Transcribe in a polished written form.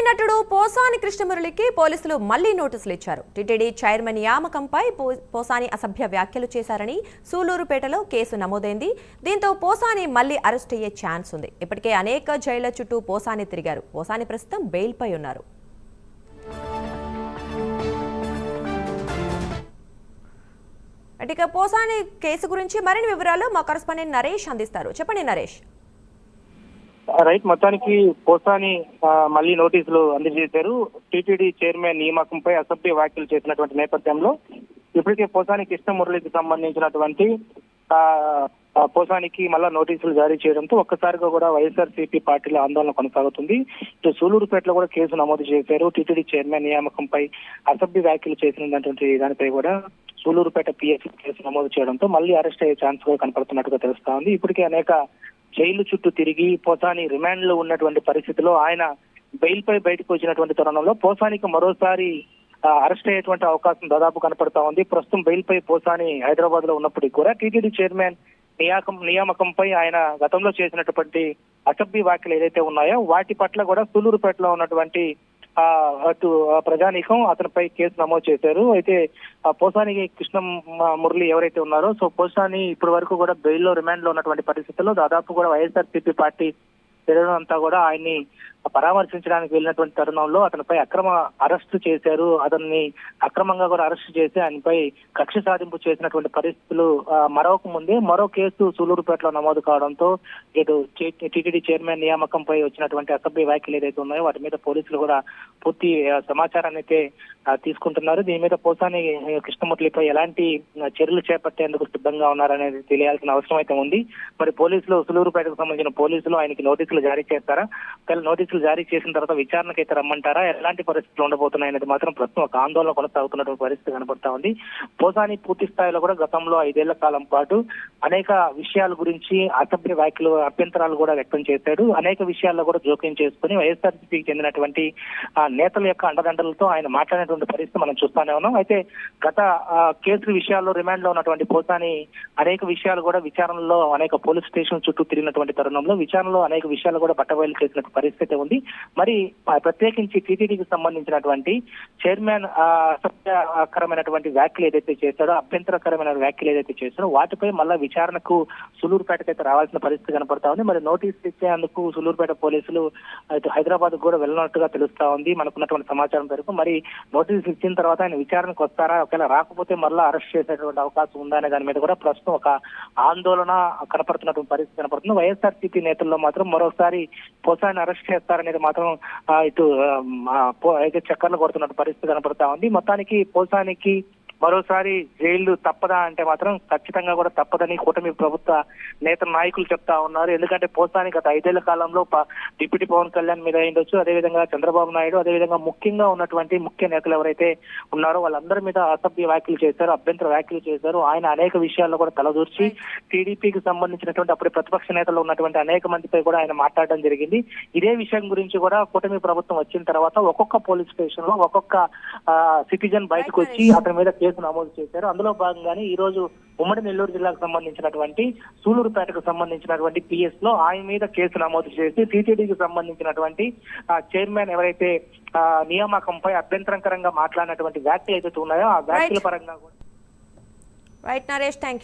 నటుడు పోసాని కృష్ణమురళికి పోలీసులు మళ్లీ నోటీసులు ఇచ్చారు. టీటీడీ చైర్మన్ నియామకంపై పోసాని అసభ్య వ్యాఖ్యలు చేశారని సూలూరుపేటలో కేసు నమోదైంది. దీంతో పోసాని మళ్లీ అరెస్ట్ అయ్యే ఛాన్స్ ఉంది. ఇప్పటికే అనేక జైళ్ల చుట్టూ పోసాని తిరిగారు. పోసాని ప్రస్తుతం బెయిల్పై ఉన్నారు. ఇక పోసాని కేసు గురించి మరిన్ని వివరాలు మా కరెస్పాండెంట్ నరేష్ అందిస్తారు. చెప్పండి నరేష్. రైట్, మొత్తానికి పోసాని మళ్లీ నోటీసులు అందజేశారు. టీటీడీ చైర్మన్ నియామకంపై అసభ్య వ్యాఖ్యలు చేసినటువంటి నేపథ్యంలో ఇప్పటికే పోసాని కృష్ణమురళికి సంబంధించినటువంటి పోసానికి మళ్ళా నోటీసులు జారీ చేయడంతో ఒక్కసారిగా కూడా వైఎస్ఆర్సీపీ పార్టీలో ఆందోళన కొనసాగుతుంది. ఇటు సూలూరుపేటలో కూడా కేసు నమోదు చేశారు. టీటీడీ చైర్మన్ నియామకంపై అసభ్య వ్యాఖ్యలు చేసినటువంటి దానిపై కూడా సూలూరుపేట పిఎస్ కేసు నమోదు చేయడంతో మళ్ళీ అరెస్ట్ అయ్యే ఛాన్స్ కూడా కనపడుతున్నట్టుగా తెలుస్తా ఉంది. ఇప్పటికే అనేక జైలు చుట్టూ తిరిగి పోసాని రిమాండ్ లో ఉన్నటువంటి పరిస్థితిలో ఆయన బెయిల్ పై బయటకు వచ్చినటువంటి తరుణంలో పోసానికి మరోసారి అరెస్ట్ అయ్యేటువంటి అవకాశం దాదాపు కనపడతా ఉంది. ప్రస్తుతం బెయిల్ పై పోసాని హైదరాబాద్ లో ఉన్నప్పటికీ కూడా టీటీడీ చైర్మన్ నియామకంపై ఆయన గతంలో చేసినటువంటి అసభ్య వ్యాఖ్యలు ఏదైతే ఉన్నాయో వాటి పట్ల కూడా సూలూరుపేటలో ఉన్నటువంటి అటు ప్రజానీకం అతనిపై కేసు నమోదు చేశారు. అయితే పోసాని కృష్ణ మురళి ఎవరైతే ఉన్నారో పోసాని ఇప్పటి వరకు కూడా బెయిల్లో రిమాండ్ లో ఉన్నటువంటి పరిస్థితుల్లో దాదాపు కూడా వైఎస్ఆర్సీపీ పార్టీ శ్రేణులు అంతా కూడా ఆయన్ని పరామర్శించడానికి వెళ్ళినటువంటి తరుణంలో అతనిపై అక్రమ అరెస్టు చేశారు. అతన్ని అక్రమంగా కూడా అరెస్టు చేసి ఆయనపై కక్ష సాధింపు చేసినటువంటి పరిస్థితులు మరొక ముందే మరో కేసు సూలూరుపేటలో నమోదు కావడంతో ఇటు టీటీడీ చైర్మన్ నియామకంపై వచ్చినటువంటి అసభ్య వ్యాఖ్యలు ఏదైతే ఉన్నాయో వాటి మీద పోలీసులు కూడా పూర్తి సమాచారాన్ని అయితే తీసుకుంటున్నారు. దీని మీద పోసాని కృష్ణమురళిపై ఎలాంటి చర్యలు చేపట్టేందుకు సిద్ధంగా ఉన్నారనేది తెలియాల్సిన అవసరం అయితే ఉంది. మరి పోలీసులు సూలూరుపేటకు సంబంధించిన పోలీసులు ఆయనకి నోటీసులు జారీ చేస్తారా? నోటీసులు జారీ చేసిన తర్వాత విచారణకైతే రమ్మంటారా? ఎలాంటి పరిస్థితులు ఉండబోతున్నాయనేది మాత్రం ప్రస్తుతం ఒక ఆందోళన కొనసాగుతున్నటువంటి పరిస్థితి కనబడతా ఉంది. పోసాని పూర్తి స్థాయిలో కూడా గతంలో 5 ఏళ్ల కాలం పాటు అనేక విషయాల గురించి అసభ్య వ్యాఖ్యలు అభ్యంతరాలు కూడా వ్యక్తం చేశాడు. అనేక విషయాల్లో కూడా జోక్యం చేసుకుని వైఎస్ఆర్సీపీకి చెందినటువంటి నేతల యొక్క అండదండలతో ఆయన మాట్లాడినటువంటి పరిస్థితి మనం చూస్తానే ఉన్నాం. అయితే గత కేసు విషయాల్లో రిమాండ్ లో ఉన్నటువంటి పోసాని అనేక విషయాలు కూడా విచారణలో అనేక పోలీస్ స్టేషన్ చుట్టూ తిరిగినటువంటి తరుణంలో విచారణలో అనేక విషయాలు కూడా బట్టబయలు చేసిన పరిస్థితి ఉంది. మరి ప్రత్యేకించి టీటీడీకి సంబంధించినటువంటి చైర్మన్ అసభ్యకరమైనటువంటి వ్యాఖ్యలు ఏదైతే చేశాడో అభ్యంతరకరమైన వ్యాఖ్యలు ఏదైతే చేశాడో వాటిపై మళ్ళా విచారణకు సూలూరుపేటకైతే రావాల్సిన పరిస్థితి కనపడతా ఉంది. మరి నోటీసులు ఇచ్చేందుకు సూలూరుపేట పోలీసులు హైదరాబాద్ కూడా వెళ్ళినట్టుగా తెలుస్తా ఉంది మనకున్నటువంటి సమాచారం మేరకు. మరి నోటీసులు ఇచ్చిన తర్వాత ఆయన విచారణకు వస్తారా? ఒకవేళ రాకపోతే మళ్ళా అరెస్ట్ చేసేటువంటి అవకాశం ఉందా అనే దాని మీద కూడా ప్రస్తుతం ఒక ఆందోళన కనపడుతున్నటువంటి పరిస్థితి కనపడుతుంది. వైఎస్ఆర్సీపీ నేతల్లో మాత్రం మరోసారి పోసాని అరెస్ట్ చేస్తారనేది మాత్రం ఇటు అయితే చక్కర్లు కొడుతున్న పరిస్థితి కనపడతా ఉంది. మొత్తానికి పోసానికి మరోసారి జైలు తప్పదా అంటే మాత్రం ఖచ్చితంగా కూడా తప్పదని కూటమి ప్రభుత్వ నేత నాయకులు చెప్తా ఉన్నారు. ఎందుకంటే పోసాని గత 5 ఏళ్ల కాలంలో డిప్యూటీ పవన్ కళ్యాణ్ మీద అయ్యుండొచ్చు, అదేవిధంగా చంద్రబాబు నాయుడు, అదేవిధంగా ముఖ్యంగా ఉన్నటువంటి ముఖ్య నేతలు ఎవరైతే ఉన్నారో వాళ్ళందరి మీద అసభ్య వ్యాఖ్యలు చేశారు, అభ్యంతర వ్యాఖ్యలు చేశారు. ఆయన అనేక విషయాల్లో కూడా తలదూర్చి టీడీపీకి సంబంధించినటువంటి అప్పుడు ప్రతిపక్ష నేతలు ఉన్నటువంటి అనేక మందిపై కూడా ఆయన మాట్లాడడం జరిగింది. ఇదే విషయం గురించి కూడా కూటమి ప్రభుత్వం వచ్చిన తర్వాత ఒక్కొక్క పోలీస్ స్టేషన్ లో ఒక్కొక్క సిటిజన్ బయటకు వచ్చి అతని మీద కేసు నమోదు చేశారు. అందులో భాగంగానే ఈ రోజు ఉమ్మడి నెల్లూరు జిల్లాకు సంబంధించినటువంటి సూలూరుపేటకు సంబంధించినటువంటి పిఎస్ లో ఆయన మీద కేసు నమోదు చేసి టీటీడీకి సంబంధించినటువంటి చైర్మన్ ఎవరైతే నియామకంపై అభ్యంతరకరంగా మాట్లాడినటువంటి వ్యాఖ్యలు ఏదైతే ఉన్నాయో ఆ వ్యాఖ్యల పరంగా కూడా రైట్ నరేష్, థ్యాంక్ యూ.